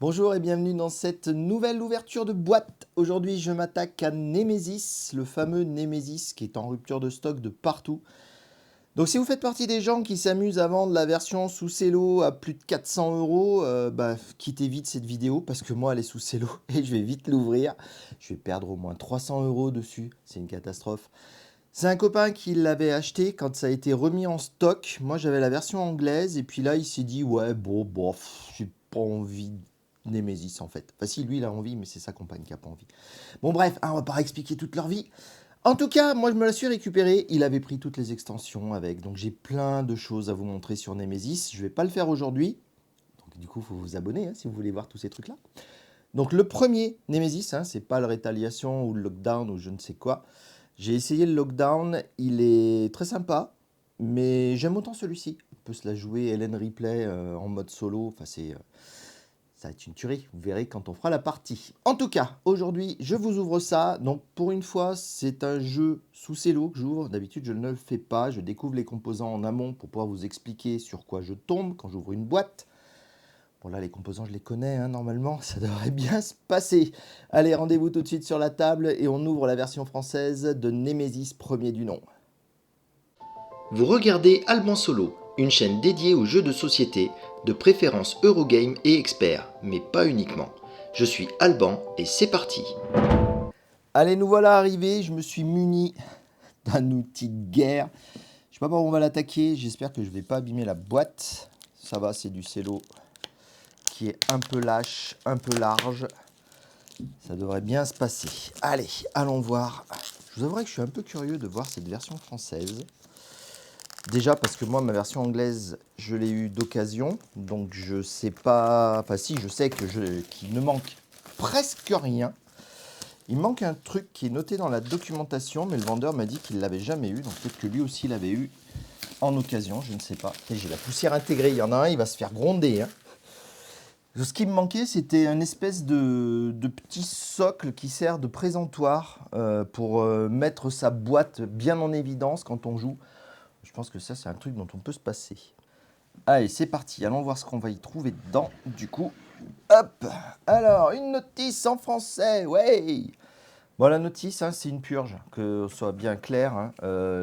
Bonjour et bienvenue dans cette nouvelle ouverture de boîte. Aujourd'hui, je m'attaque à Nemesis, le fameux Nemesis qui est en rupture de stock de partout. Donc si vous faites partie des gens qui s'amusent à vendre la version sous cello à plus de 400 euros, quittez vite cette vidéo parce que moi elle est sous cello et je vais vite l'ouvrir. Je vais perdre au moins 300 euros dessus, c'est une catastrophe. C'est un copain qui l'avait acheté quand ça a été remis en stock. Moi j'avais la version anglaise et puis là il s'est dit ouais j'ai pas envie de Nemesis en fait. Enfin si lui il a envie mais c'est sa compagne qui a pas envie. Bon bref, on va pas expliquer toute leur vie. En tout cas, moi je me la suis récupérée, il avait pris toutes les extensions avec, donc j'ai plein de choses à vous montrer sur Nemesis. Je vais pas le faire aujourd'hui, donc du coup il faut vous abonner si vous voulez voir tous ces trucs là. Donc le premier Nemesis, c'est pas le Rétaliation ou le Lockdown ou je ne sais quoi. J'ai essayé le Lockdown, il est très sympa, mais j'aime autant celui-ci. On peut se la jouer Helen Ripley en mode solo, enfin ça va être une tuerie, vous verrez quand on fera la partie. En tout cas, aujourd'hui, je vous ouvre ça. Donc pour une fois, c'est un jeu sous cello que j'ouvre. D'habitude, je ne le fais pas. Je découvre les composants en amont pour pouvoir vous expliquer sur quoi je tombe quand j'ouvre une boîte. Bon là, les composants, je les connais, normalement, ça devrait bien se passer. Allez, rendez-vous tout de suite sur la table et on ouvre la version française de Nemesis premier du nom. Vous regardez Alban Solo, une chaîne dédiée aux jeux de société, de préférence Eurogame et expert, mais pas uniquement. Je suis Alban et c'est parti. Allez, nous voilà arrivés. Je me suis muni d'un outil de guerre. Je sais pas par où on va l'attaquer. J'espère que je vais pas abîmer la boîte. Ça va, c'est du cello qui est un peu lâche, un peu large. Ça devrait bien se passer. Allez, allons voir. Je vous avouerai que je suis un peu curieux de voir cette version française. Déjà parce que moi, ma version anglaise, je l'ai eue d'occasion. Donc je sais pas... Enfin si, je sais qu'il ne manque presque rien. Il manque un truc qui est noté dans la documentation, mais le vendeur m'a dit qu'il ne l'avait jamais eu. Donc peut-être que lui aussi l'avait eu en occasion, je ne sais pas. Et j'ai la poussière intégrée. Il y en a un, il va se faire gronder. Ce qui me manquait, c'était une espèce de petit socle qui sert de présentoir pour mettre sa boîte bien en évidence quand on joue. Je pense que ça, c'est un truc dont on peut se passer. Allez, c'est parti. Allons voir ce qu'on va y trouver dedans. Du coup, hop. Alors, une notice en français. Ouais. Bon, la notice, c'est une purge, que ce soit bien clair.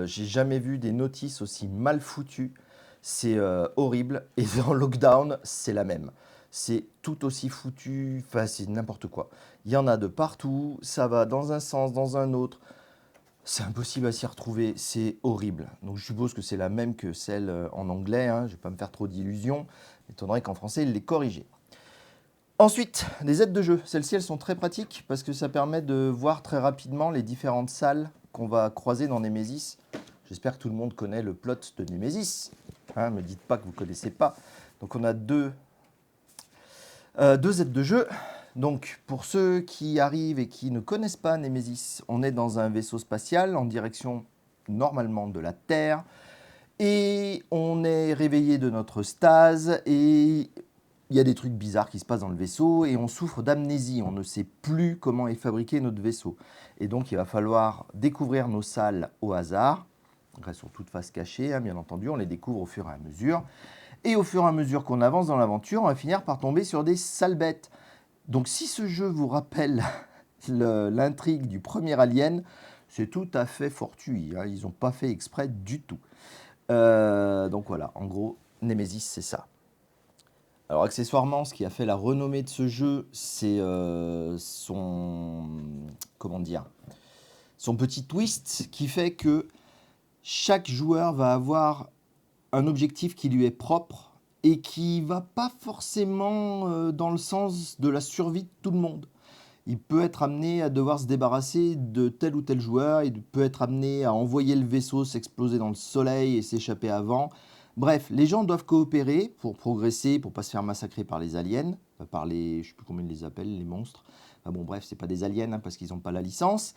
J'ai jamais vu des notices aussi mal foutues. C'est horrible. Et dans Lockdown, c'est la même. C'est tout aussi foutu. Enfin, c'est n'importe quoi. Il y en a de partout. Ça va dans un sens, dans un autre. C'est impossible à s'y retrouver. C'est horrible. Donc, je suppose que c'est la même que celle en anglais. Je ne vais pas me faire trop d'illusions. Il m'étonnerait qu'en français, il l'ait corrigée. Ensuite, les aides de jeu. Celles-ci, elles sont très pratiques parce que ça permet de voir très rapidement les différentes salles qu'on va croiser dans Nemesis. J'espère que tout le monde connaît le plot de Nemesis. Ne me dites pas que vous ne connaissez pas. Donc on a deux aides de jeu. Donc pour ceux qui arrivent et qui ne connaissent pas Nemesis, on est dans un vaisseau spatial en direction normalement de la Terre. Et on est réveillé de notre stase et il y a des trucs bizarres qui se passent dans le vaisseau et on souffre d'amnésie. On ne sait plus comment est fabriqué notre vaisseau. Et donc, il va falloir découvrir nos salles au hasard. Donc, elles sont toutes face cachée, bien entendu. On les découvre au fur et à mesure. Et au fur et à mesure qu'on avance dans l'aventure, on va finir par tomber sur des sales bêtes. Donc, si ce jeu vous rappelle l'intrigue du premier Alien, c'est tout à fait fortuit. Ils n'ont pas fait exprès du tout. Donc voilà, en gros, Nemesis, c'est ça. Alors accessoirement, ce qui a fait la renommée de ce jeu, c'est son petit twist qui fait que chaque joueur va avoir un objectif qui lui est propre et qui va pas forcément dans le sens de la survie de tout le monde. Il peut être amené à devoir se débarrasser de tel ou tel joueur, il peut être amené à envoyer le vaisseau s'exploser dans le soleil et s'échapper avant. Bref, les gens doivent coopérer pour progresser, pour ne pas se faire massacrer par les aliens, par les, je ne sais plus comment ils les appellent, les monstres. Enfin bon, bref, c'est pas des aliens parce qu'ils n'ont pas la licence.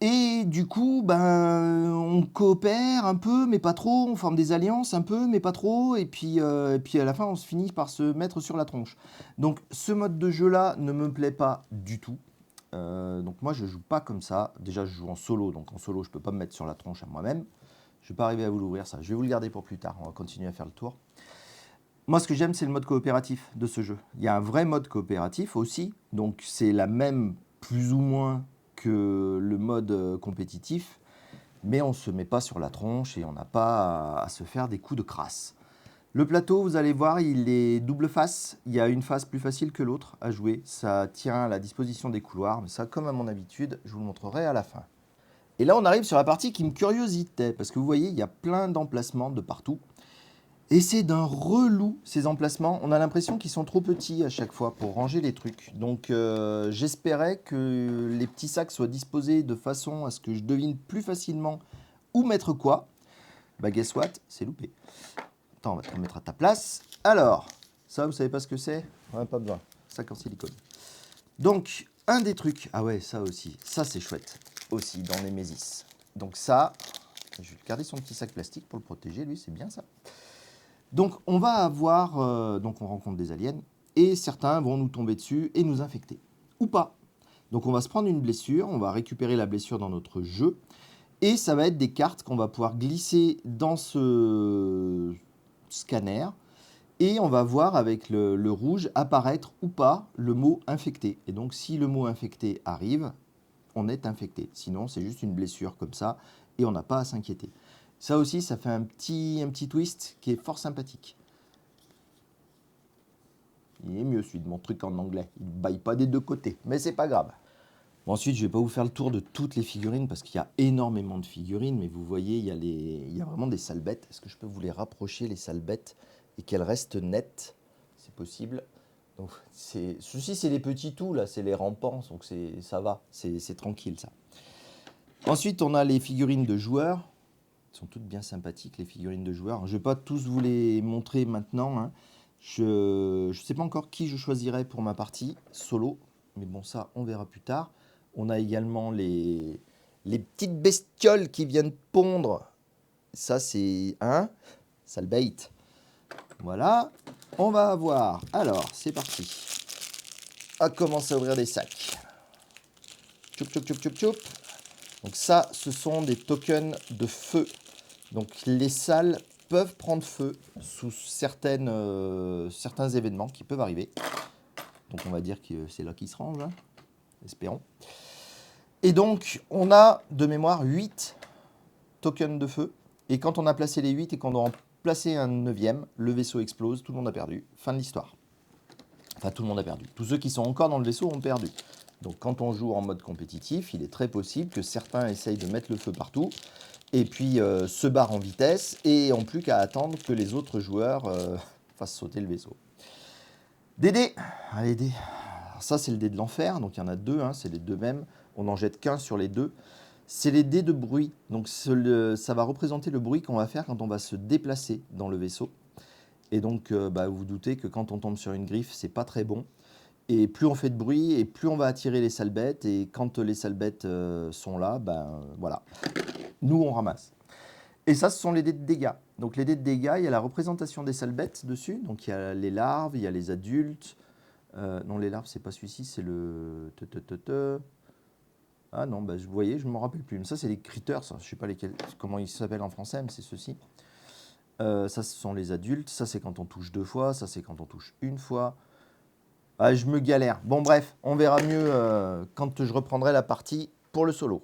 Et du coup, on coopère un peu, mais pas trop. On forme des alliances un peu, mais pas trop. Et puis à la fin, on se finit par se mettre sur la tronche. Donc, ce mode de jeu-là ne me plaît pas du tout. Donc, moi, je joue pas comme ça. Déjà, je joue en solo. Donc, en solo, je peux pas me mettre sur la tronche à moi-même. Je vais pas arriver à vous l'ouvrir, ça. Je vais vous le garder pour plus tard. On va continuer à faire le tour. Moi, ce que j'aime, c'est le mode coopératif de ce jeu. Il y a un vrai mode coopératif aussi, donc c'est la même, plus ou moins, que le mode compétitif, mais on ne se met pas sur la tronche et on n'a pas à se faire des coups de crasse. Le plateau, vous allez voir, il est double face. Il y a une face plus facile que l'autre à jouer. Ça tient à la disposition des couloirs, mais ça, comme à mon habitude, je vous le montrerai à la fin. Et là, on arrive sur la partie qui me curiositait, parce que vous voyez, il y a plein d'emplacements de partout. Et c'est d'un relou, ces emplacements. On a l'impression qu'ils sont trop petits à chaque fois pour ranger les trucs. Donc j'espérais que les petits sacs soient disposés de façon à ce que je devine plus facilement où mettre quoi. Bah guess what, c'est loupé. Attends, on va te remettre à ta place. Alors, ça, vous savez pas ce que c'est? Ouais, pas besoin. Sac en silicone. Donc, un des trucs... Ah ouais, ça aussi. Ça, c'est chouette. Aussi, dans Nemesis. Donc ça, je vais garder son petit sac plastique pour le protéger. Lui, c'est bien ça. Donc, on va avoir... donc, on rencontre des aliens. Et certains vont nous tomber dessus et nous infecter. Ou pas. Donc, on va se prendre une blessure. On va récupérer la blessure dans notre jeu. Et ça va être des cartes qu'on va pouvoir glisser dans ce scanner et on va voir avec le rouge apparaître ou pas le mot infecté. Et donc si le mot infecté arrive, on est infecté. Sinon c'est juste une blessure comme ça et on n'a pas à s'inquiéter. Ça aussi, ça fait un petit twist qui est fort sympathique. Il est mieux celui de mon truc en anglais. Il ne baille pas des deux côtés, mais c'est pas grave. Bon, ensuite, je ne vais pas vous faire le tour de toutes les figurines parce qu'il y a énormément de figurines, mais vous voyez, il y a vraiment des sales bêtes. Est-ce que je peux vous les rapprocher, les sales bêtes, et qu'elles restent nettes? C'est possible. Donc, ceci, c'est les petits tout, là, c'est les rampants, donc ça va, c'est tranquille, ça. Ensuite, on a les figurines de joueurs. Elles sont toutes bien sympathiques, les figurines de joueurs. Je ne vais pas tous vous les montrer maintenant, hein. Je ne sais pas encore qui je choisirai pour ma partie solo, mais bon, ça, on verra plus tard. On a également les petites bestioles qui viennent pondre. Ça, c'est un sale bait. Voilà. On va avoir... Alors, c'est parti. On commence à ouvrir des sacs. Tchoup, tchoup, tchoup, tchoup, tchoup. Donc ça, ce sont des tokens de feu. Donc les salles peuvent prendre feu sous certains événements qui peuvent arriver. Donc on va dire que c'est là qu'ils se rangent, hein. Espérons. Et donc, on a de mémoire 8 tokens de feu. Et quand on a placé les 8 et qu'on doit en placer un 9e, le vaisseau explose, tout le monde a perdu. Fin de l'histoire. Enfin, tout le monde a perdu. Tous ceux qui sont encore dans le vaisseau ont perdu. Donc, quand on joue en mode compétitif, il est très possible que certains essayent de mettre le feu partout et puis se barrent en vitesse et n'ont plus qu'à attendre que les autres joueurs fassent sauter le vaisseau. Des dés. Allez, dés. Alors ça, c'est le dé de l'enfer. Donc, il y en a deux, hein, c'est les deux mêmes. On n'en jette qu'un sur les deux. C'est les dés de bruit. Donc ça va représenter le bruit qu'on va faire quand on va se déplacer dans le vaisseau. Et donc vous vous doutez que quand on tombe sur une griffe, c'est pas très bon. Et plus on fait de bruit, et plus on va attirer les sales bêtes. Et quand les sales bêtes sont là, voilà. Nous, on ramasse. Et ça, ce sont les dés de dégâts. Donc les dés de dégâts, il y a la représentation des sales bêtes dessus. Donc il y a les larves, il y a les adultes. Non, les larves, c'est pas celui-ci, c'est le... Ah non, vous voyez, je ne me rappelle plus. Mais ça, c'est les critters, ça. Je ne sais pas comment ils s'appellent en français, mais c'est ceci. Ça, ce sont les adultes. Ça, c'est quand on touche 2 fois. Ça, c'est quand on touche 1 fois. Ah, je me galère. Bon, bref, on verra mieux quand je reprendrai la partie pour le solo.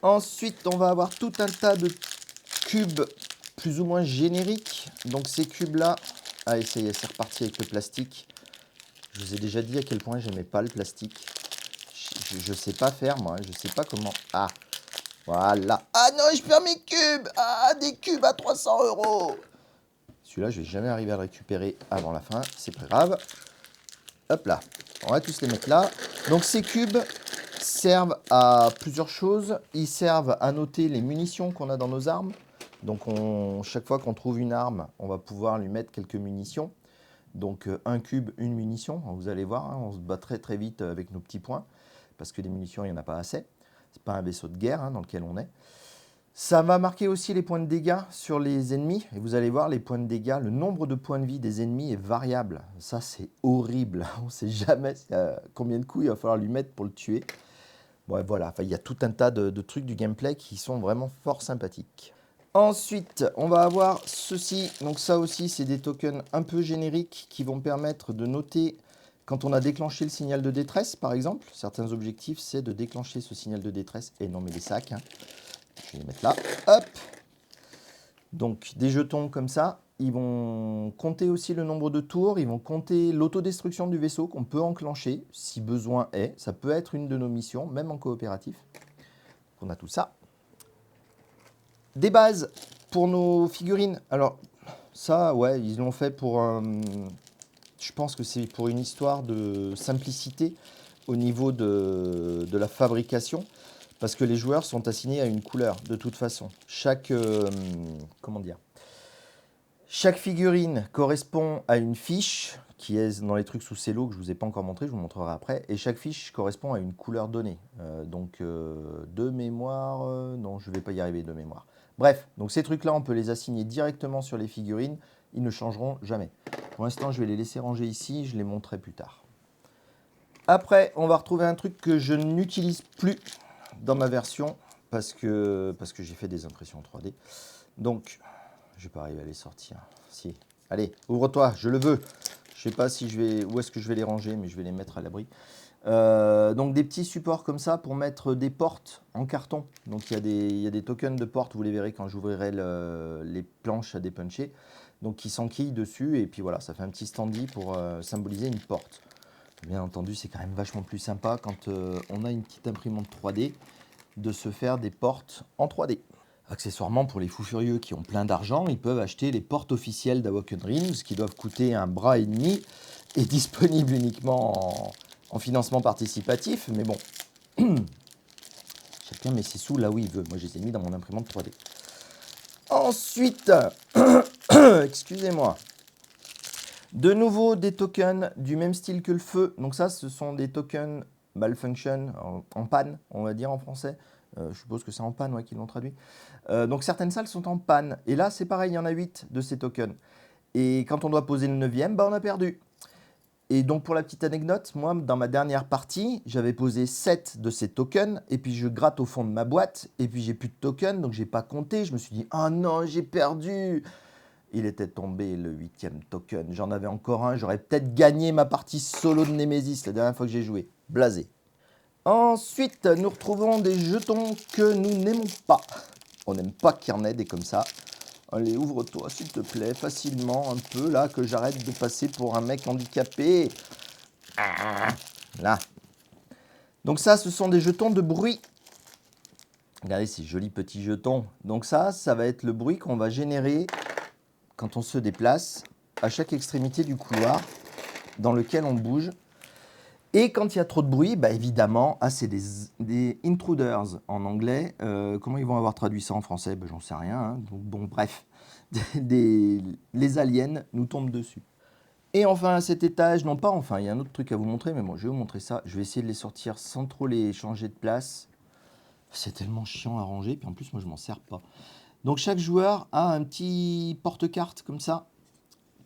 Ensuite, on va avoir tout un tas de cubes plus ou moins génériques. Donc, ces cubes-là... Ah, essayez, c'est reparti avec le plastique. Je vous ai déjà dit à quel point j'aimais pas le plastique. Je ne sais pas faire, moi. Je ne sais pas comment... Ah, voilà. Ah non, je perds mes cubes. Ah, des cubes à 300 €. Celui-là, je ne vais jamais arriver à le récupérer avant la fin. C'est pas grave. Hop là. On va tous les mettre là. Donc, ces cubes servent à plusieurs choses. Ils servent à noter les munitions qu'on a dans nos armes. Donc, chaque fois qu'on trouve une arme, on va pouvoir lui mettre quelques munitions. Donc, un cube, une munition. Vous allez voir, hein, on se bat très très vite avec nos petits points. Parce que des munitions, il n'y en a pas assez. Ce n'est pas un vaisseau de guerre dans lequel on est. Ça va marquer aussi les points de dégâts sur les ennemis. Et vous allez voir, les points de dégâts, le nombre de points de vie des ennemis est variable. Ça, c'est horrible. On ne sait jamais combien de coups il va falloir lui mettre pour le tuer. Bon, voilà, il y a tout un tas de trucs du gameplay qui sont vraiment fort sympathiques. Ensuite, on va avoir ceci. Donc ça aussi, c'est des tokens un peu génériques qui vont permettre de noter quand on a déclenché le signal de détresse, par exemple. Certains objectifs, c'est de déclencher ce signal de détresse. Et non, mais les sacs, hein. Je vais les mettre là. Hop. Donc des jetons comme ça. Ils vont compter aussi le nombre de tours. Ils vont compter l'autodestruction du vaisseau qu'on peut enclencher si besoin est. Ça peut être une de nos missions, même en coopératif. On a tout ça. Des bases pour nos figurines. Alors, ça, ouais, ils l'ont fait pour... je pense que c'est pour une histoire de simplicité au niveau de la fabrication. Parce que les joueurs sont assignés à une couleur, de toute façon. Comment dire? Chaque figurine correspond à une fiche qui est dans les trucs sous cello que je ne vous ai pas encore montré, je vous montrerai après. Et chaque fiche correspond à une couleur donnée. De mémoire... non, je ne vais pas y arriver de mémoire. Bref, donc ces trucs-là, on peut les assigner directement sur les figurines. Ils ne changeront jamais. Pour l'instant, je vais les laisser ranger ici. Je les montrerai plus tard. Après, on va retrouver un truc que je n'utilise plus dans ma version parce que j'ai fait des impressions 3D. Donc, je ne vais pas arriver à les sortir. Si. Allez, ouvre-toi, je le veux. Je ne sais pas si je vais, où est-ce que je vais les ranger, mais je vais les mettre à l'abri. Donc des petits supports comme ça pour mettre des portes en carton. Donc il y a des tokens de portes, vous les verrez quand j'ouvrirai les planches à dépuncher. Donc qui s'enquillent dessus et puis voilà, ça fait un petit standy pour symboliser une porte. Bien entendu, c'est quand même vachement plus sympa quand on a une petite imprimante 3D de se faire des portes en 3D. Accessoirement, pour les fous furieux qui ont plein d'argent, ils peuvent acheter les portes officielles d'Awoken Realms qui doivent coûter un bras et demi et disponibles uniquement en financement participatif. Mais bon, chacun met ses sous là où il veut. Moi, je les ai mis dans mon imprimante 3D. Ensuite, excusez-moi, de nouveau des tokens du même style que le feu. Donc ça, ce sont des tokens malfunction, en panne, on va dire en français. Je suppose que c'est en panne, ouais, qu'ils l'ont traduit. Donc certaines salles sont en panne. Et là, c'est pareil, il y en a 8 de ces tokens. Et quand on doit poser le 9e, bah, on a perdu. Et donc pour la petite anecdote, moi, dans ma dernière partie, j'avais posé 7 de ces tokens. Et puis je gratte au fond de ma boîte. Et puis j'ai plus de tokens, donc j'ai pas compté. Je me suis dit, ah non, j'ai perdu. Il était tombé le 8e token. J'en avais encore un. J'aurais peut-être gagné ma partie solo de Nemesis la dernière fois que j'ai joué. Blasé. Ensuite, nous retrouvons des jetons que nous n'aimons pas. On n'aime pas qu'il y en ait des comme ça. Allez, ouvre-toi, s'il te plaît, facilement, un peu, là, que j'arrête de passer pour un mec handicapé. Là. Donc ça, ce sont des jetons de bruit. Regardez ces jolis petits jetons. Donc ça va être le bruit qu'on va générer quand on se déplace à chaque extrémité du couloir dans lequel on bouge. Et quand il y a trop de bruit, bah évidemment, c'est des intruders en anglais. Comment ils vont avoir traduit ça en français? J'en sais rien. Hein. Donc, bon, bref, les aliens nous tombent dessus. Et enfin, à cet étage, non pas enfin, il y a un autre truc à vous montrer, mais bon, je vais vous montrer ça. Je vais essayer de les sortir sans trop les changer de place. C'est tellement chiant à ranger, puis en plus, moi, je m'en sers pas. Donc, chaque joueur a un petit porte-carte comme ça,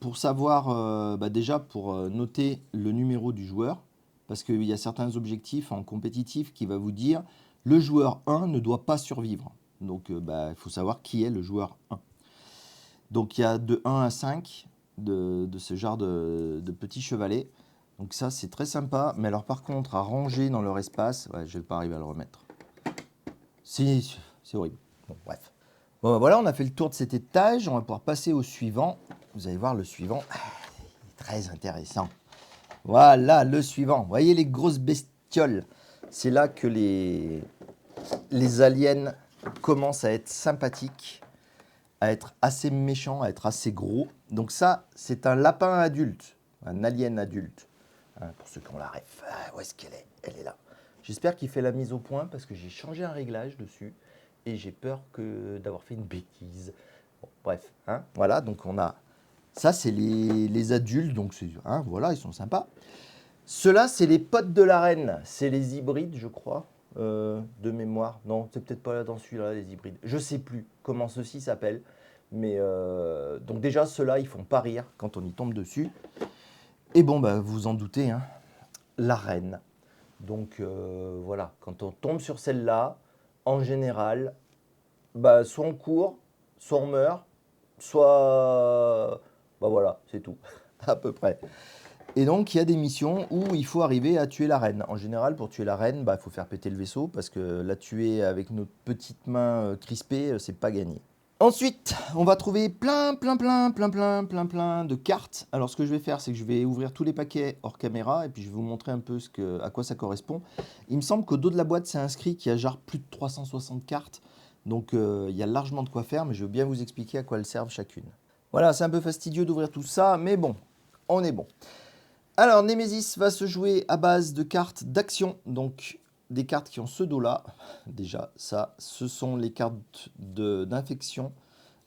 pour savoir, déjà, pour noter le numéro du joueur. Parce qu'il y a certains objectifs en compétitif qui va vous dire le joueur 1 ne doit pas survivre. Donc il faut savoir qui est le joueur 1. Donc il y a de 1 à 5 de ce genre de petits chevalets. Donc ça c'est très sympa. Mais alors par contre à ranger dans leur espace, ouais, je ne vais pas arriver à le remettre. C'est horrible. Bon bref. Bon voilà, on a fait le tour de cet étage. On va pouvoir passer au suivant. Vous allez voir le suivant. Il est très intéressant. Voilà, le suivant. Vous voyez les grosses bestioles? C'est là que les aliens commencent à être sympathiques, à être assez méchants, à être assez gros. Donc ça, c'est un lapin adulte, un alien adulte. Hein, pour ceux qui ont la ref. Où est-ce qu'elle est? Elle est là. J'espère qu'il fait la mise au point parce que j'ai changé un réglage dessus et j'ai peur d'avoir fait une bêtise. Bon, bref, hein, voilà, donc on a... Ça, c'est les adultes, donc hein, voilà, ils sont sympas. Ceux-là, c'est les potes de la reine. C'est les hybrides, je crois, de mémoire. Non, c'est peut-être pas là dans celui-là, les hybrides. Je sais plus comment ceux-ci s'appellent. Mais donc déjà, ceux-là, ils font pas rire quand on y tombe dessus. Et bon, bah, vous vous en doutez, hein, la reine. Donc voilà, quand on tombe sur celle-là, en général, bah, soit on court, soit on meurt, soit... Bah voilà, c'est tout, à peu près. Et donc, il y a des missions où il faut arriver à tuer la reine. En général, pour tuer la reine, bah, il faut faire péter le vaisseau, parce que la tuer avec nos petites mains crispées, c'est pas gagné. Ensuite, on va trouver plein de cartes. Alors, ce que je vais faire, c'est que je vais ouvrir tous les paquets hors caméra, et puis je vais vous montrer un peu à quoi ça correspond. Il me semble qu'au dos de la boîte, c'est inscrit qu'il y a genre plus de 360 cartes. Donc, il y a largement de quoi faire, mais je vais bien vous expliquer à quoi elles servent chacune. Voilà, c'est un peu fastidieux d'ouvrir tout ça, mais bon, on est bon. Alors, Nemesis va se jouer à base de cartes d'action, donc des cartes qui ont ce dos-là. Déjà, ça, ce sont les cartes d'infection.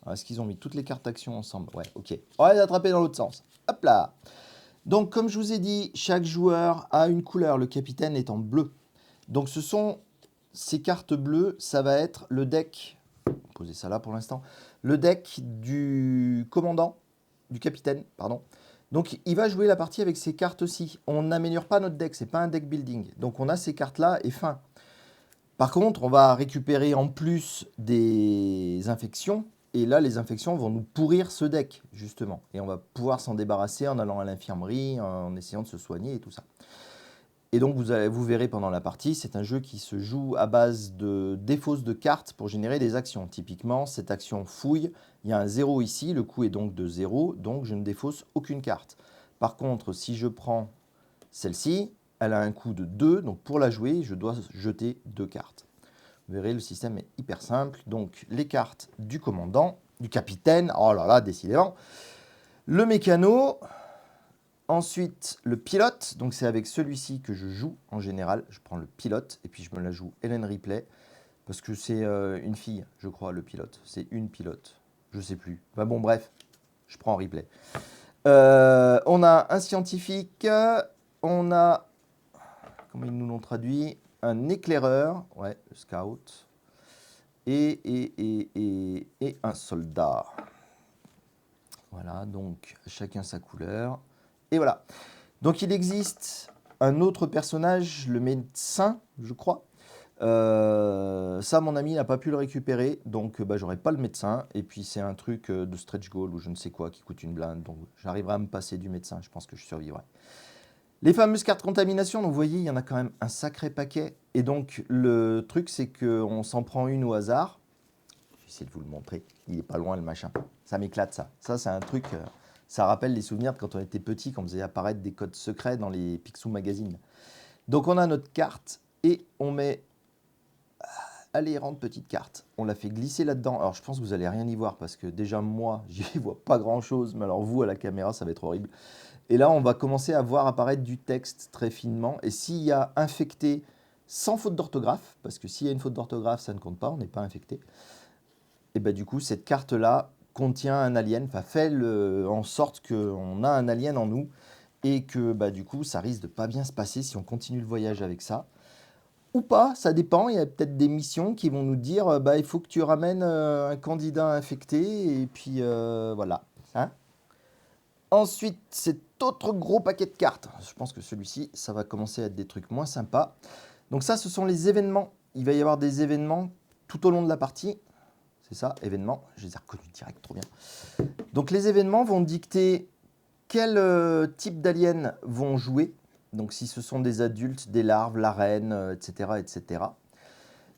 Est-ce qu'ils ont mis toutes les cartes d'action ensemble? Ouais, ok. On va les attraper dans l'autre sens. Hop là. Donc, comme je vous ai dit, chaque joueur a une couleur. Le capitaine est en bleu. Donc, ce sont ces cartes bleues. Ça va être le deck. Posez ça là pour l'instant. Le deck du commandant, du capitaine, pardon. Donc, il va jouer la partie avec ces cartes-ci. On n'améliore pas notre deck, c'est pas un deck building. Donc, on a ces cartes-là et fin. Par contre, on va récupérer en plus des infections. Et là, les infections vont nous pourrir ce deck, justement. Et on va pouvoir s'en débarrasser en allant à l'infirmerie, en essayant de se soigner et tout ça. Et donc, vous verrez pendant la partie, c'est un jeu qui se joue à base de défausse de cartes pour générer des actions. Typiquement, cette action fouille, il y a un 0 ici, le coût est donc de 0, donc je ne défausse aucune carte. Par contre, si je prends celle-ci, elle a un coût de 2, donc pour la jouer, je dois jeter 2 cartes. Vous verrez, le système est hyper simple. Donc, les cartes du commandant, du capitaine, oh là là, décidément. Le mécano, ensuite le pilote, donc c'est avec celui-ci que je joue en général. Je prends le pilote et puis je me la joue Ellen Ripley, parce que c'est une fille, je crois, le pilote. C'est une pilote, je sais plus. Enfin bon, bref, je prends Ripley. On a un scientifique, on a, comment ils nous l'ont traduit, un éclaireur, ouais, le scout, et un soldat. Voilà, donc chacun sa couleur. Et voilà. Donc il existe un autre personnage, le médecin, je crois. Ça, mon ami n'a pas pu le récupérer, donc bah, j'aurai pas le médecin. Et puis c'est un truc de stretch goal ou je ne sais quoi qui coûte une blinde, donc j'arriverai à me passer du médecin. Je pense que je survivrai. Les fameuses cartes contamination, donc vous voyez, il y en a quand même un sacré paquet. Et donc le truc, c'est qu'on s'en prend une au hasard. Je vais essayer de vous le montrer. Il est pas loin le machin. Ça m'éclate ça. Ça, c'est un truc. Ça rappelle les souvenirs de quand on était petit, quand on faisait apparaître des codes secrets dans les Picsou Magazine. Donc on a notre carte et on met. Allez, rentre petite carte. On la fait glisser là-dedans. Alors je pense que vous allez rien y voir parce que déjà moi, j'y vois pas grand-chose. Mais alors vous, à la caméra, ça va être horrible. Et là, on va commencer à voir apparaître du texte très finement. Et s'il y a infecté sans faute d'orthographe, parce que s'il y a une faute d'orthographe, ça ne compte pas, on n'est pas infecté. Et bah du coup, cette carte-là contient un alien, enfin fait en sorte qu'on a un alien en nous et que bah du coup, ça risque de pas bien se passer si on continue le voyage avec ça. Ou pas, ça dépend. Il y a peut-être des missions qui vont nous dire bah il faut que tu ramènes un candidat infecté et puis voilà. Hein. Ensuite, cet autre gros paquet de cartes. Je pense que celui-ci, ça va commencer à être des trucs moins sympas. Donc ça, ce sont les événements. Il va y avoir des événements tout au long de la partie. C'est ça, événements. Je les ai reconnus direct, trop bien. Donc les événements vont dicter quel type d'aliens vont jouer. Donc si ce sont des adultes, des larves, la reine, etc., etc.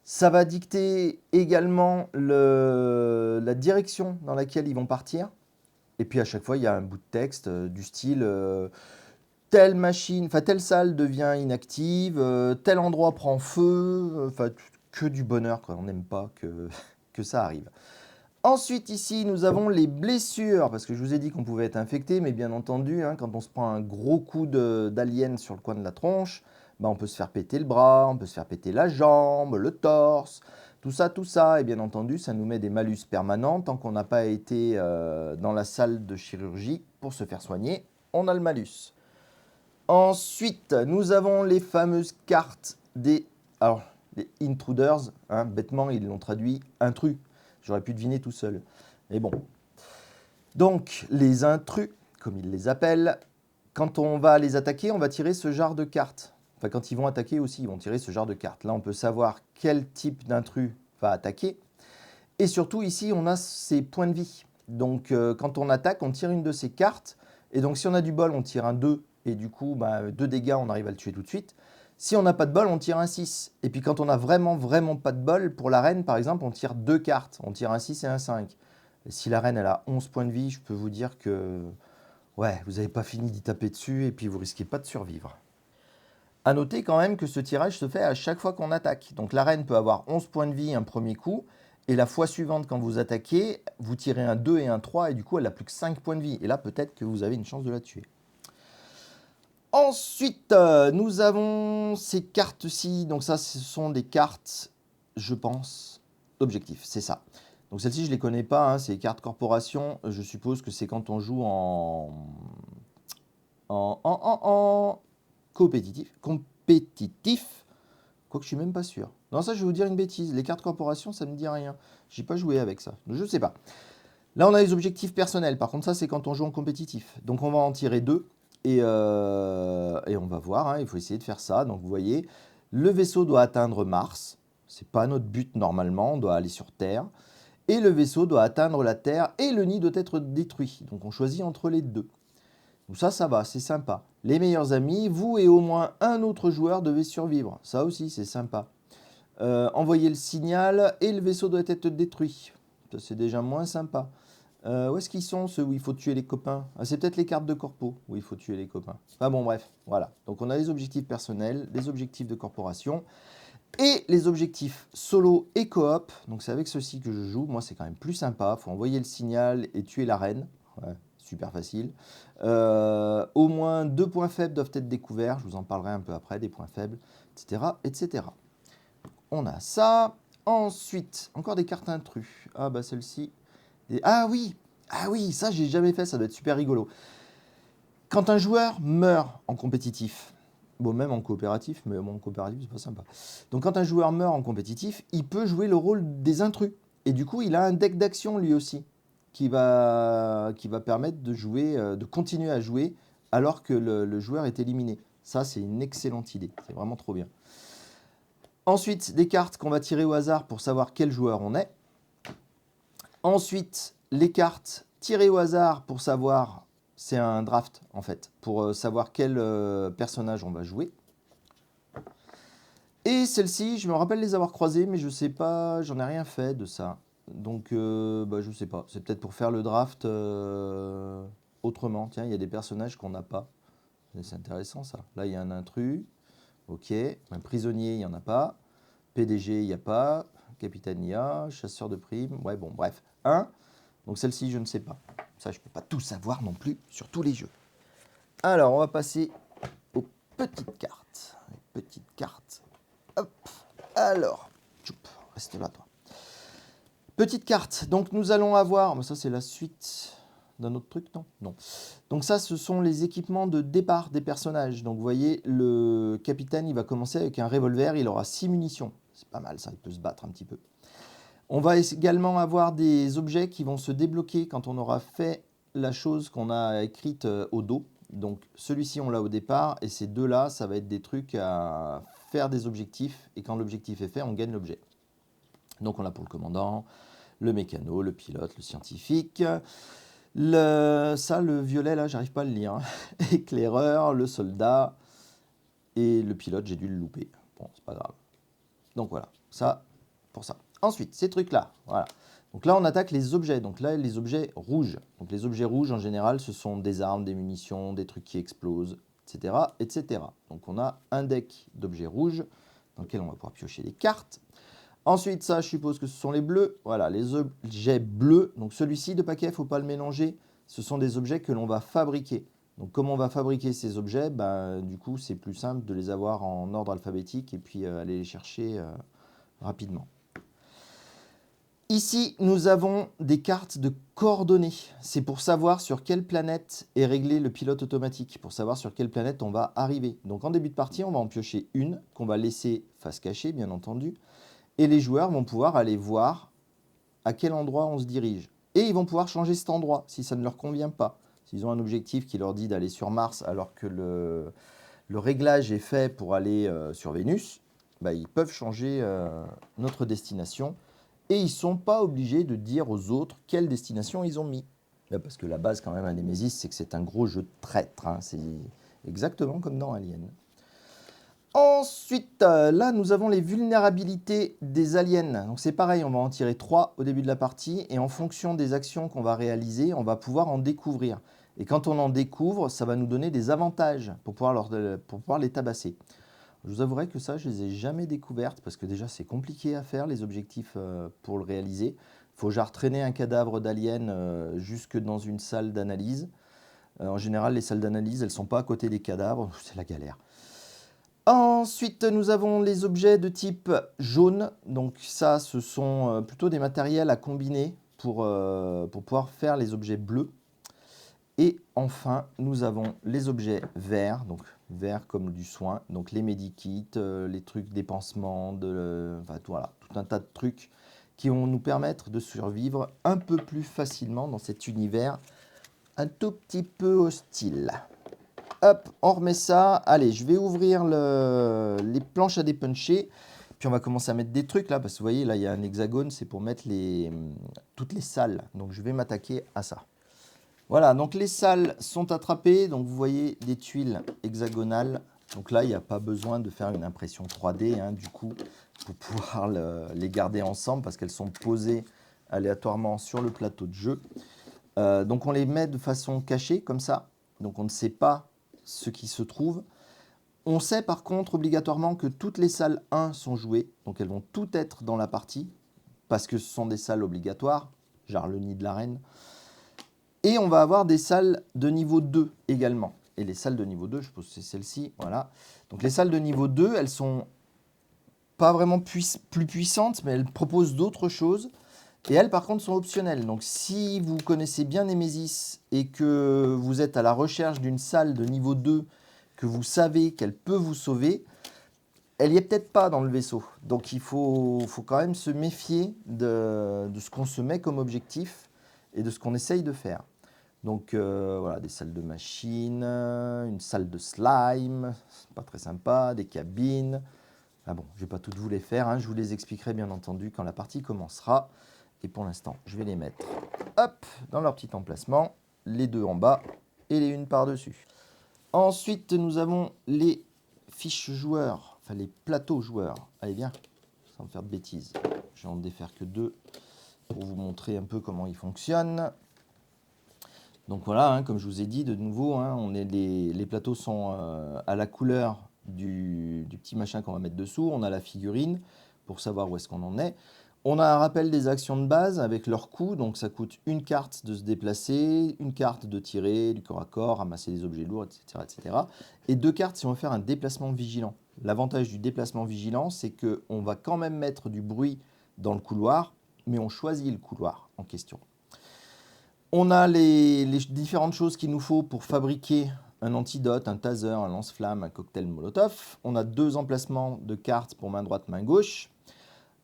Ça va dicter également la direction dans laquelle ils vont partir. Et puis à chaque fois, il y a un bout de texte du style telle machine, enfin telle salle devient inactive, tel endroit prend feu, enfin que du bonheur, quoi. On n'aime pas que ça arrive. Ensuite, ici, nous avons les blessures, parce que je vous ai dit qu'on pouvait être infecté, mais bien entendu, hein, quand on se prend un gros coup d'alien sur le coin de la tronche, bah, on peut se faire péter le bras, on peut se faire péter la jambe, le torse, tout ça, et bien entendu, ça nous met des malus permanents. Tant qu'on n'a pas été dans la salle de chirurgie pour se faire soigner, on a le malus. Ensuite, nous avons les fameuses cartes alors, les intruders, hein, bêtement, ils l'ont traduit intrus. J'aurais pu deviner tout seul. Mais bon. Donc, les intrus, comme ils les appellent, quand on va les attaquer, on va tirer ce genre de cartes. Enfin, quand ils vont attaquer aussi, ils vont tirer ce genre de cartes. Là, on peut savoir quel type d'intrus va attaquer. Et surtout, ici, on a ces points de vie. Donc, quand on attaque, on tire une de ces cartes. Et donc, si on a du bol, on tire un 2. Et du coup, 2 dégâts, on arrive à le tuer tout de suite. Si on n'a pas de bol, on tire un 6. Et puis, quand on a vraiment, vraiment pas de bol, pour la reine, par exemple, on tire 2 cartes. On tire un 6 et un 5. Et si la reine, elle a 11 points de vie, je peux vous dire que ouais, vous n'avez pas fini d'y taper dessus et puis vous risquez pas de survivre. A noter quand même que ce tirage se fait à chaque fois qu'on attaque. Donc la reine peut avoir 11 points de vie un premier coup, et la fois suivante quand vous attaquez, vous tirez un 2 et un 3, et du coup elle n'a plus que 5 points de vie. Et là peut-être que vous avez une chance de la tuer. Ensuite, nous avons ces cartes-ci. Donc ça, ce sont des cartes, je pense, d'objectifs, c'est ça. Donc celles-ci, je ne les connais pas, hein, c'est les cartes corporation. Je suppose que c'est quand on joue en compétitif. Quoique je suis même pas sûr. Non, ça, je vais vous dire une bêtise. Les cartes corporation, ça ne me dit rien. J'ai pas joué avec ça. Donc, je ne sais pas. Là, on a les objectifs personnels. Par contre, ça, c'est quand on joue en compétitif. Donc, on va en tirer 2. Et on va voir. Hein, il faut essayer de faire ça. Donc, vous voyez, le vaisseau doit atteindre Mars. C'est pas notre but normalement. On doit aller sur Terre. Et le vaisseau doit atteindre la Terre. Et le nid doit être détruit. Donc, on choisit entre les deux. Donc ça va, c'est sympa. Les meilleurs amis, vous et au moins un autre joueur devez survivre. Ça aussi, c'est sympa. Envoyer le signal et le vaisseau doit être détruit. Ça, c'est déjà moins sympa. Où est-ce qu'ils sont, ceux où il faut tuer les copains? Ah, c'est peut-être les cartes de corpo où il faut tuer les copains. Enfin bon, bref, voilà. Donc on a les objectifs personnels, les objectifs de corporation et les objectifs solo et coop. Donc c'est avec ceux-ci que je joue. Moi, c'est quand même plus sympa. Il faut envoyer le signal et tuer la reine. Ouais, super facile. Au moins 2 points faibles doivent être découverts. Je vous en parlerai un peu après, des points faibles, etc. etc. On a ça. Ensuite, encore des cartes intrus. Ah bah celle-ci. Ah oui, ça j'ai jamais fait, ça doit être super rigolo. Quand un joueur meurt en compétitif, bon même en coopératif, mais bon, en coopératif c'est pas sympa. Donc quand un joueur meurt en compétitif, il peut jouer le rôle des intrus. Et du coup, il a un deck d'action lui aussi, qui va permettre de jouer, de continuer à jouer alors que le joueur est éliminé. Ça, c'est une excellente idée. C'est vraiment trop bien. Ensuite, des cartes qu'on va tirer au hasard pour savoir quel joueur on est. Ensuite, les cartes tirées au hasard pour savoir, c'est un draft en fait, pour savoir quel personnage on va jouer. Et celle-ci, je me rappelle les avoir croisées, mais je sais pas, j'en ai rien fait de ça. Donc, je sais pas. C'est peut-être pour faire le draft autrement. Tiens, il y a des personnages qu'on n'a pas. C'est intéressant ça. Là, il y a un intrus. Ok. Un prisonnier, il n'y en a pas. PDG, il n'y a pas. Capitaine, il y a. Chasseur de primes. Ouais, bon, bref. Donc celle-ci, je ne sais pas. Ça, je ne peux pas tout savoir non plus sur tous les jeux. Alors, on va passer aux petites cartes. Les petites cartes. Hop. Alors, reste là, toi. Petite carte. Donc, nous allons avoir... Ça, c'est la suite d'un autre truc, non? Non. Donc ça, ce sont les équipements de départ des personnages. Donc, vous voyez, le capitaine, il va commencer avec un revolver. Il aura 6 munitions. C'est pas mal, ça. Il peut se battre un petit peu. On va également avoir des objets qui vont se débloquer quand on aura fait la chose qu'on a écrite au dos. Donc celui-ci, on l'a au départ, et ces deux-là, ça va être des trucs à faire des objectifs, et quand l'objectif est fait, on gagne l'objet. Donc on l'a pour le commandant, le mécano, le pilote, le scientifique. Le violet, là, j'arrive pas à le lire. Hein. Éclaireur, le soldat, et le pilote, j'ai dû le louper. Bon, c'est pas grave. Donc voilà, ça, pour ça. Ensuite, ces trucs-là, voilà. Donc là, on attaque les objets. Donc là, les objets rouges. Donc les objets rouges, en général, ce sont des armes, des munitions, des trucs qui explosent, etc., etc. Donc on a un deck d'objets rouges dans lequel on va pouvoir piocher des cartes. Ensuite, ça, je suppose que ce sont les bleus. Voilà, les objets bleus. Donc celui-ci de paquet, il ne faut pas le mélanger. Ce sont des objets que l'on va fabriquer. Donc comment on va fabriquer ces objets? Du coup, c'est plus simple de les avoir en ordre alphabétique et puis aller les chercher rapidement. Ici, nous avons des cartes de coordonnées. C'est pour savoir sur quelle planète est réglé le pilote automatique, pour savoir sur quelle planète on va arriver. Donc en début de partie, on va en piocher une, qu'on va laisser face cachée, bien entendu. Et les joueurs vont pouvoir aller voir à quel endroit on se dirige. Et ils vont pouvoir changer cet endroit, si ça ne leur convient pas. S'ils ont un objectif qui leur dit d'aller sur Mars, alors que le réglage est fait pour aller sur Vénus, ils peuvent changer notre destination. et ils ne sont pas obligés de dire aux autres quelle destination ils ont mis. Parce que la base quand même un Nemesis, c'est que c'est un gros jeu de traître, hein. C'est exactement comme dans Alien. Ensuite, là, nous avons les vulnérabilités des aliens. Donc c'est pareil, on va en tirer 3 au début de la partie, et en fonction des actions qu'on va réaliser, on va pouvoir en découvrir. Et quand on en découvre, ça va nous donner des avantages pour pouvoir les tabasser. Je vous avouerai que ça, je ne les ai jamais découvertes, parce que déjà, c'est compliqué à faire, les objectifs pour le réaliser. Il faut genre traîner un cadavre d'alien jusque dans une salle d'analyse. En général, les salles d'analyse, elles ne sont pas à côté des cadavres, c'est la galère. Ensuite, nous avons les objets de type jaune. Donc ça, ce sont plutôt des matériels à combiner pour pouvoir faire les objets bleus. Et enfin, nous avons les objets verts, donc verts comme du soin, donc les medikits, les trucs des pansements, enfin, voilà, tout un tas de trucs qui vont nous permettre de survivre un peu plus facilement dans cet univers un tout petit peu hostile. Hop, on remet ça. Allez, je vais ouvrir les planches à dépuncher. Puis on va commencer à mettre des trucs là, parce que vous voyez, là, il y a un hexagone, c'est pour mettre toutes les salles. Donc je vais m'attaquer à ça. Voilà, donc les salles sont attrapées. Donc vous voyez des tuiles hexagonales. Donc là, il n'y a pas besoin de faire une impression 3D, hein, du coup, pour pouvoir les garder ensemble, parce qu'elles sont posées aléatoirement sur le plateau de jeu. Donc on les met de façon cachée, comme ça. Donc on ne sait pas ce qui se trouve. On sait par contre obligatoirement que toutes les salles 1 sont jouées, donc elles vont toutes être dans la partie, parce que ce sont des salles obligatoires, genre le nid de la reine. Et on va avoir des salles de niveau 2 également. Et les salles de niveau 2, je suppose que c'est celle-ci, voilà. Donc les salles de niveau 2, elles sont pas vraiment plus puissantes, mais elles proposent d'autres choses. Et elles, par contre, sont optionnelles. Donc, si vous connaissez bien Nemesis et que vous êtes à la recherche d'une salle de niveau 2, que vous savez qu'elle peut vous sauver, elle n'y est peut-être pas dans le vaisseau. Donc, il faut quand même se méfier de ce qu'on se met comme objectif et de ce qu'on essaye de faire. Donc, voilà, des salles de machines, une salle de slime, pas très sympa, des cabines. Ah bon, je ne vais pas toutes vous les faire, hein, je vous les expliquerai bien entendu quand la partie commencera. Et pour l'instant, je vais les mettre hop, dans leur petit emplacement, les deux en bas et les unes par-dessus. Ensuite, nous avons les fiches joueurs, enfin les plateaux joueurs. Allez, viens, sans me faire de bêtises. Je vais en défaire que 2 pour vous montrer un peu comment ils fonctionnent. Donc voilà, hein, comme je vous ai dit, de nouveau, hein, les plateaux sont à la couleur du petit machin qu'on va mettre dessous. On a la figurine pour savoir où est-ce qu'on en est. On a un rappel des actions de base avec leur coût, donc ça coûte une carte de se déplacer, une carte de tirer, du corps à corps, ramasser des objets lourds, etc., etc. Et 2 cartes si on veut faire un déplacement vigilant. L'avantage du déplacement vigilant, c'est qu'on va quand même mettre du bruit dans le couloir, mais on choisit le couloir en question. On a les différentes choses qu'il nous faut pour fabriquer un antidote, un taser, un lance-flamme, un cocktail molotov. On a 2 emplacements de cartes pour main droite, main gauche.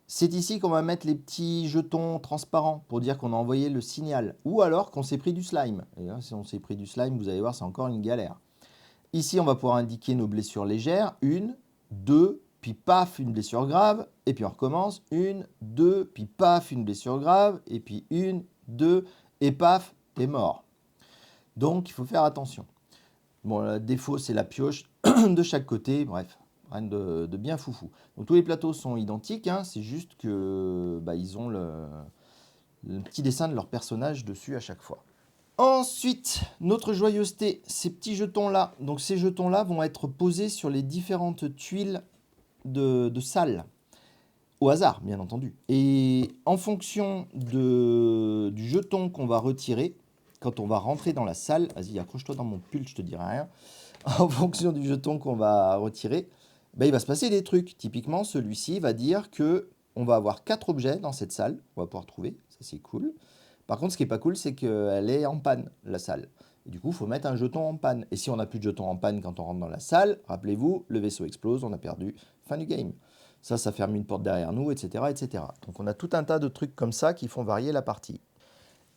C'est ici qu'on va mettre les petits jetons transparents pour dire qu'on a envoyé le signal. Ou alors qu'on s'est pris du slime. Et là, si on s'est pris du slime, vous allez voir, c'est encore une galère. Ici, on va pouvoir indiquer nos blessures légères. 1, 2, puis paf, une blessure grave. Et puis on recommence. 1, 2, puis paf, une blessure grave. Et puis 1, 2, et paf, t'es mort. Donc, il faut faire attention. Bon, le défaut, c'est la pioche de chaque côté. Bref. Rien de bien foufou. Donc tous les plateaux sont identiques, hein, c'est juste que ils ont le petit dessin de leur personnage dessus à chaque fois. Ensuite, notre joyeuseté, ces petits jetons-là. Donc ces jetons-là vont être posés sur les différentes tuiles de salles. Au hasard, bien entendu. Et en fonction du jeton qu'on va retirer, quand on va rentrer dans la salle, vas-y, accroche-toi dans mon pull, je te dirai rien. En fonction du jeton qu'on va retirer, il va se passer des trucs. Typiquement, celui-ci va dire que on va avoir 4 objets dans cette salle. On va pouvoir trouver, ça c'est cool. Par contre, ce qui n'est pas cool, c'est qu'elle est en panne, la salle. Et du coup, il faut mettre un jeton en panne. Et si on n'a plus de jeton en panne quand on rentre dans la salle, rappelez-vous, le vaisseau explose, on a perdu, fin du game. Ça ferme une porte derrière nous, etc., etc. Donc on a tout un tas de trucs comme ça qui font varier la partie.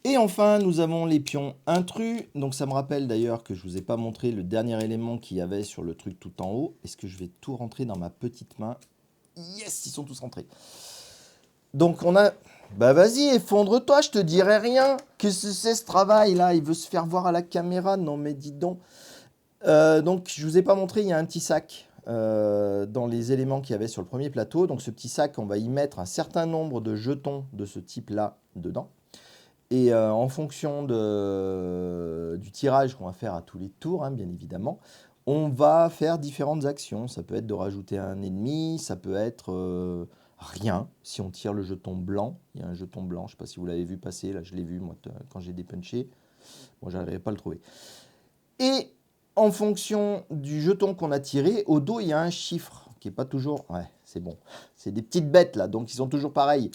Et enfin, nous avons les pions intrus. Donc ça me rappelle d'ailleurs que je ne vous ai pas montré le dernier élément qu'il y avait sur le truc tout en haut. Est-ce que je vais tout rentrer dans ma petite main? Yes, ils sont tous rentrés. Donc on a Bah vas-y, effondre-toi, je te dirai rien. Qu'est-ce que c'est ce travail là? Il veut se faire voir à la caméra. Non mais dis donc. Donc je vous ai pas montré, il y a un petit sac dans les éléments qu'il y avait sur le premier plateau. Donc ce petit sac, on va y mettre un certain nombre de jetons de ce type-là dedans. Et en fonction du tirage qu'on va faire à tous les tours, hein, bien évidemment, on va faire différentes actions. Ça peut être de rajouter un ennemi, ça peut être rien. Si on tire le jeton blanc, il y a un jeton blanc, je ne sais pas si vous l'avez vu passer, là je l'ai vu moi quand j'ai dépunché. Bon, j'arriverai pas à le trouver. Et en fonction du jeton qu'on a tiré, au dos il y a un chiffre qui n'est pas toujours... Ouais, c'est bon. C'est des petites bêtes là, donc ils sont toujours pareils.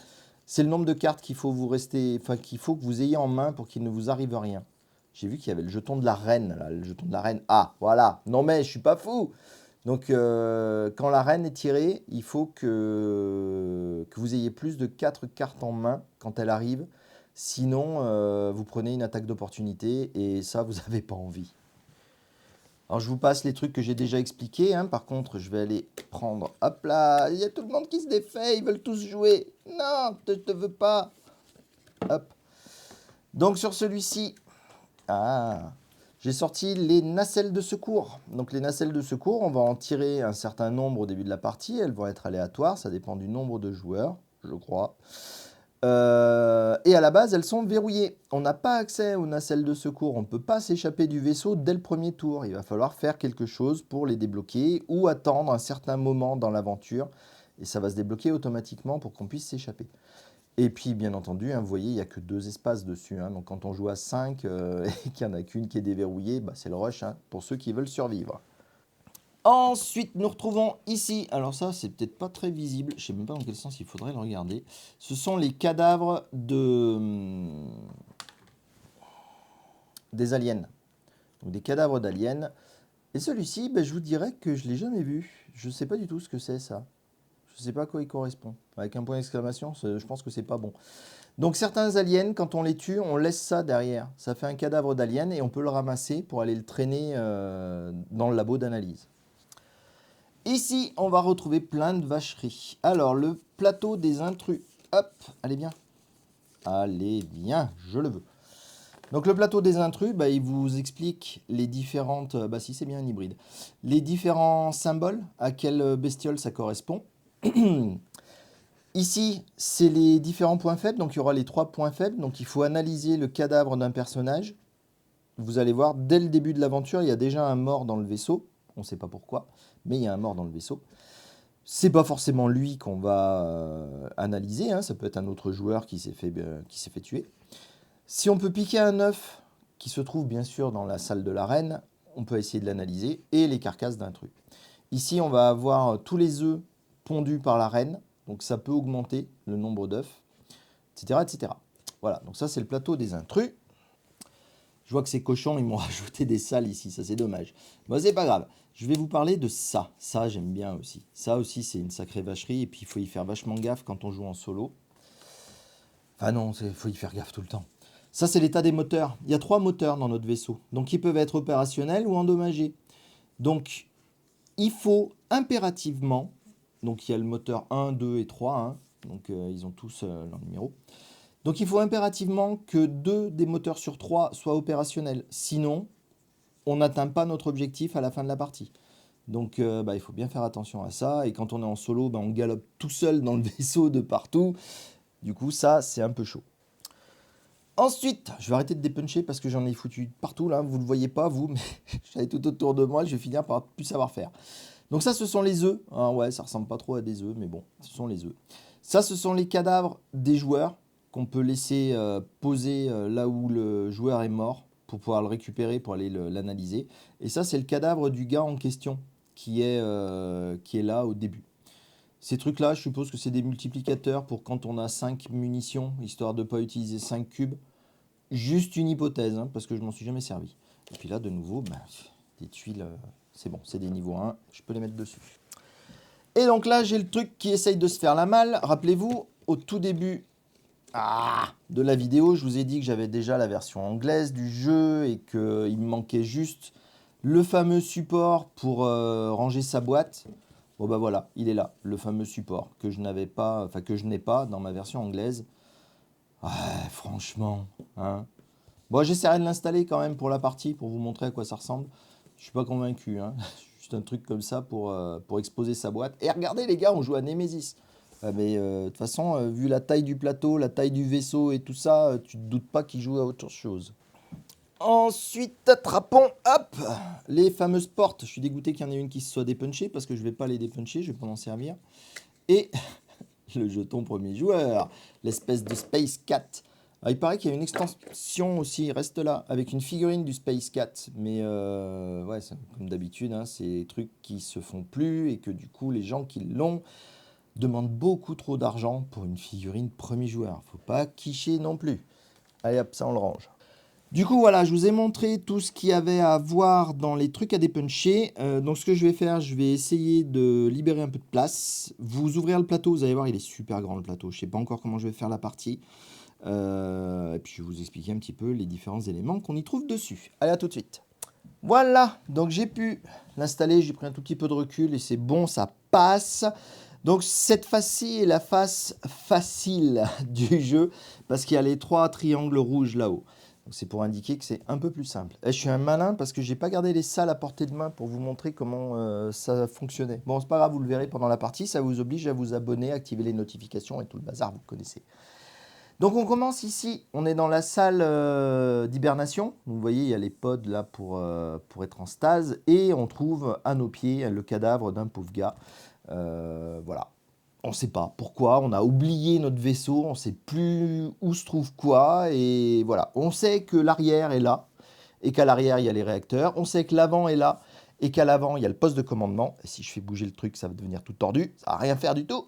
C'est le nombre de cartes qu'il faut qu'il faut que vous ayez en main pour qu'il ne vous arrive rien. J'ai vu qu'il y avait le jeton de la reine, là, le jeton de la reine. Ah, voilà. Non mais je suis pas fou. Donc quand la reine est tirée, il faut que vous ayez plus de 4 cartes en main quand elle arrive. Sinon, vous prenez une attaque d'opportunité et ça, vous n'avez pas envie. Alors je vous passe les trucs que j'ai déjà expliqués, hein. Par contre, je vais aller prendre... Hop là, il y a tout le monde qui se défait, ils veulent tous jouer. Non, je te veux pas. Hop. Donc sur celui-ci, j'ai sorti les nacelles de secours. Donc les nacelles de secours, on va en tirer un certain nombre au début de la partie. Elles vont être aléatoires, ça dépend du nombre de joueurs, je crois. Et à la base, elles sont verrouillées. On n'a pas accès aux nacelles de secours. On ne peut pas s'échapper du vaisseau dès le premier tour. Il va falloir faire quelque chose pour les débloquer ou attendre un certain moment dans l'aventure. Et ça va se débloquer automatiquement pour qu'on puisse s'échapper. Et puis, bien entendu, hein, vous voyez, il n'y a que 2 espaces dessus. Hein. Donc, quand on joue à 5 et qu'il n'y en a qu'une qui est déverrouillée, bah, c'est le rush hein, pour ceux qui veulent survivre. Ensuite, nous retrouvons ici, alors ça, c'est peut-être pas très visible, je sais même pas dans quel sens il faudrait le regarder. Ce sont les cadavres des aliens. Donc des cadavres d'aliens. Et celui-ci, ben, je vous dirais que je l'ai jamais vu. Je sais pas du tout ce que c'est ça. Je sais pas à quoi il correspond. Avec un point d'exclamation, je pense que c'est pas bon. Donc certains aliens, quand on les tue, on laisse ça derrière. Ça fait un cadavre d'alien et on peut le ramasser pour aller le traîner dans le labo d'analyse. Ici, on va retrouver plein de vacheries. Alors, le plateau des intrus. Hop, allez bien. Allez bien, je le veux. Donc, le plateau des intrus, bah, il vous explique les différentes... Bah si, c'est bien un hybride. Les différents symboles, à quelle bestiole ça correspond. Ici, c'est les différents points faibles. Donc, il y aura les 3 points faibles. Donc, il faut analyser le cadavre d'un personnage. Vous allez voir, dès le début de l'aventure, il y a déjà un mort dans le vaisseau. On ne sait pas pourquoi, mais il y a un mort dans le vaisseau. C'est pas forcément lui qu'on va analyser, hein. Ça peut être un autre joueur qui s'est fait tuer. Si on peut piquer un œuf qui se trouve bien sûr dans la salle de la reine, on peut essayer de l'analyser, et les carcasses d'intrus. Ici, on va avoir tous les œufs pondus par la reine, donc ça peut augmenter le nombre d'œufs, etc., etc. Voilà, donc ça c'est le plateau des intrus. Je vois que ces cochons, ils m'ont rajouté des salles ici, ça c'est dommage. Bon, c'est pas grave. Je vais vous parler de ça. Ça, j'aime bien aussi. Ça aussi, c'est une sacrée vacherie. Et puis, il faut y faire vachement gaffe quand on joue en solo. Enfin non, il faut y faire gaffe tout le temps. Ça, c'est l'état des moteurs. Il y a 3 moteurs dans notre vaisseau. Donc, ils peuvent être opérationnels ou endommagés. Donc, il faut impérativement... Donc, il y a le moteur 1, 2 et 3. Hein, donc, ils ont tous leur numéro. Donc, il faut impérativement que 2 des moteurs sur 3 soient opérationnels. Sinon, on n'atteint pas notre objectif à la fin de la partie. Donc il faut bien faire attention à ça. Et quand on est en solo, on galope tout seul dans le vaisseau de partout. Du coup, ça, c'est un peu chaud. Ensuite, je vais arrêter de dépuncher parce que j'en ai foutu partout là. Vous ne le voyez pas, vous, mais j'en ai tout autour de moi. Je vais finir par plus savoir faire. Donc ça, ce sont les œufs. Ah ouais, ça ressemble pas trop à des œufs, mais bon, ce sont les œufs. Ça, ce sont les cadavres des joueurs qu'on peut laisser poser là où le joueur est mort pour pouvoir le récupérer, pour aller l'analyser. Et ça, c'est le cadavre du gars en question qui est là au début. Ces trucs-là, je suppose que c'est des multiplicateurs pour quand on a 5 munitions, histoire de ne pas utiliser 5 cubes. Juste une hypothèse, hein, parce que je m'en suis jamais servi. Et puis là, de nouveau, des tuiles, c'est bon, c'est des niveaux 1, je peux les mettre dessus. Et donc là, j'ai le truc qui essaye de se faire la malle. Rappelez-vous, au tout début de la vidéo, je vous ai dit que j'avais déjà la version anglaise du jeu et qu'il me manquait juste le fameux support pour ranger sa boîte. Bon bah voilà, il est là, le fameux support que je n'ai pas dans ma version anglaise. Ouais, franchement, hein. Bon, j'essaierai de l'installer quand même pour la partie, pour vous montrer à quoi ça ressemble. Je suis pas convaincu, hein. Juste un truc comme ça pour exposer sa boîte. Et regardez les gars, on joue à Nemesis. Mais de toute façon, vu la taille du plateau, la taille du vaisseau et tout ça, tu te doutes pas qu'il joue à autre chose. Ensuite, attrapons, hop, les fameuses portes. Je suis dégoûté qu'il y en ait une qui se soit dépunchée parce que je vais pas les dépuncher, je vais pas m'en servir. Et le jeton premier joueur, l'espèce de Space Cat. Alors, il paraît qu'il y a une extension aussi, il reste là, avec une figurine du Space Cat. Mais ouais, comme d'habitude, hein, c'est des trucs qui se font plus et que du coup, les gens qui l'ont demandent beaucoup trop d'argent pour une figurine premier joueur. Faut pas quicher non plus. Allez hop, ça on le range. Du coup, voilà, je vous ai montré tout ce qu'il y avait à voir dans les trucs à dépuncher. Donc, ce que je vais faire, je vais essayer de libérer un peu de place. Vous ouvrir le plateau, vous allez voir, il est super grand le plateau. Je ne sais pas encore comment je vais faire la partie. Et puis, je vais vous expliquer un petit peu les différents éléments qu'on y trouve dessus. Allez, à tout de suite. Voilà, donc j'ai pu l'installer, j'ai pris un tout petit peu de recul et c'est bon, ça passe. Donc cette face-ci est la face facile du jeu parce qu'il y a les 3 triangles rouges là-haut. C'est pour indiquer que c'est un peu plus simple. Et je suis un malin parce que j'ai pas gardé les salles à portée de main pour vous montrer comment ça fonctionnait. Bon, c'est pas grave, vous le verrez pendant la partie, ça vous oblige à vous abonner, activer les notifications et tout le bazar, vous connaissez. Donc on commence ici, on est dans la salle d'hibernation. Vous voyez, il y a les pods là pour être en stase. Et on trouve à nos pieds le cadavre d'un pauvre gars. Voilà. On ne sait pas pourquoi, on a oublié notre vaisseau, on ne sait plus où se trouve quoi. Et voilà, on sait que l'arrière est là, et qu'à l'arrière il y a les réacteurs. On sait que l'avant est là, et qu'à l'avant il y a le poste de commandement. Et si je fais bouger le truc, ça va devenir tout tordu, ça va rien faire du tout.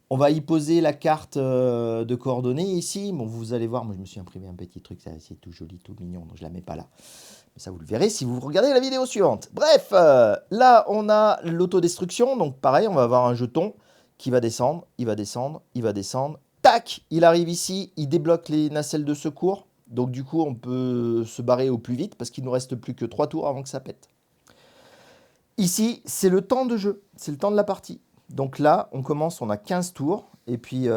On va y poser la carte de coordonnées ici. Bon, vous allez voir, moi je me suis imprimé un petit truc, c'est tout joli, tout mignon, donc je ne la mets pas là. Mais ça, vous le verrez si vous regardez la vidéo suivante. Bref, là, on a l'autodestruction. Donc pareil, on va avoir un jeton qui va descendre, il va descendre, il va descendre. Tac, il arrive ici, il débloque les nacelles de secours. Donc du coup, on peut se barrer au plus vite parce qu'il ne nous reste plus que 3 tours avant que ça pète. Ici, c'est le temps de jeu, c'est le temps de la partie. Donc là, on commence, on a 15 tours. Et puis,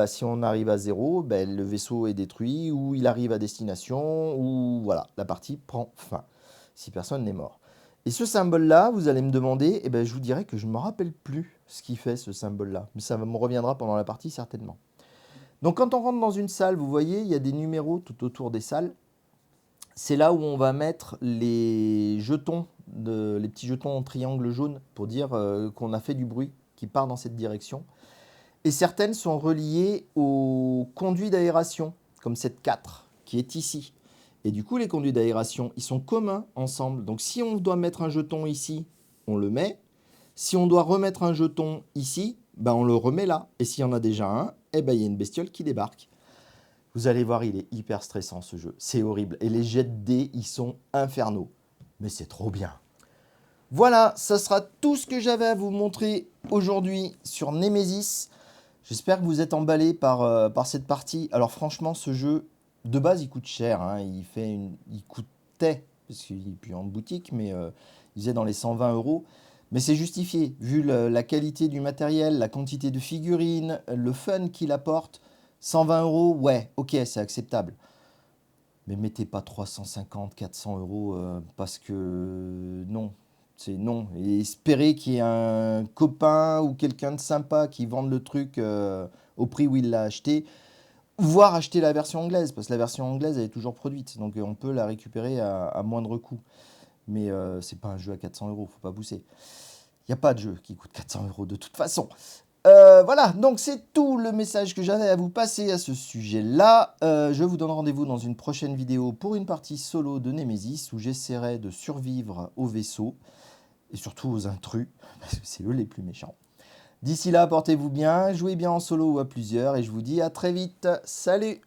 si on arrive à 0, le vaisseau est détruit ou il arrive à destination ou voilà, la partie prend fin, si personne n'est mort. Et ce symbole-là, vous allez me demander, je vous dirai que je ne me rappelle plus ce qu'il fait, ce symbole-là. Mais ça me reviendra pendant la partie, certainement. Donc, quand on rentre dans une salle, vous voyez, il y a des numéros tout autour des salles. C'est là où on va mettre les jetons, les petits jetons en triangle jaune pour dire qu'on a fait du bruit qui part dans cette direction. Et certaines sont reliées aux conduits d'aération, comme cette 4 qui est ici. Et du coup, les conduits d'aération, ils sont communs ensemble. Donc si on doit mettre un jeton ici, on le met. Si on doit remettre un jeton ici, on le remet là. Et s'il y en a déjà un, il y a une bestiole qui débarque. Vous allez voir, il est hyper stressant ce jeu. C'est horrible. Et les jets de dés, ils sont infernaux. Mais c'est trop bien. Voilà, ça sera tout ce que j'avais à vous montrer aujourd'hui sur Nemesis. J'espère que vous êtes emballés par cette partie. Alors franchement, ce jeu, de base, il coûte cher. Hein. Il coûtait, parce qu'il n'est plus en boutique, mais il faisait dans les 120 €. Mais c'est justifié, vu la qualité du matériel, la quantité de figurines, le fun qu'il apporte. 120 €, ouais, ok, c'est acceptable. Mais mettez pas 350, 400 € parce que non. C'est non. Et espérer qu'il y ait un copain ou quelqu'un de sympa qui vende le truc au prix où il l'a acheté, voire acheter la version anglaise, parce que la version anglaise, elle est toujours produite. Donc on peut la récupérer à moindre coût. Mais c'est pas un jeu à 400 €, faut pas pousser. Il n'y a pas de jeu qui coûte 400 € de toute façon. Voilà, donc c'est tout le message que j'avais à vous passer à ce sujet-là. Je vous donne rendez-vous dans une prochaine vidéo pour une partie solo de Nemesis où j'essaierai de survivre au vaisseau et surtout aux intrus, parce que c'est eux les plus méchants. D'ici là, portez-vous bien, jouez bien en solo ou à plusieurs et je vous dis à très vite. Salut!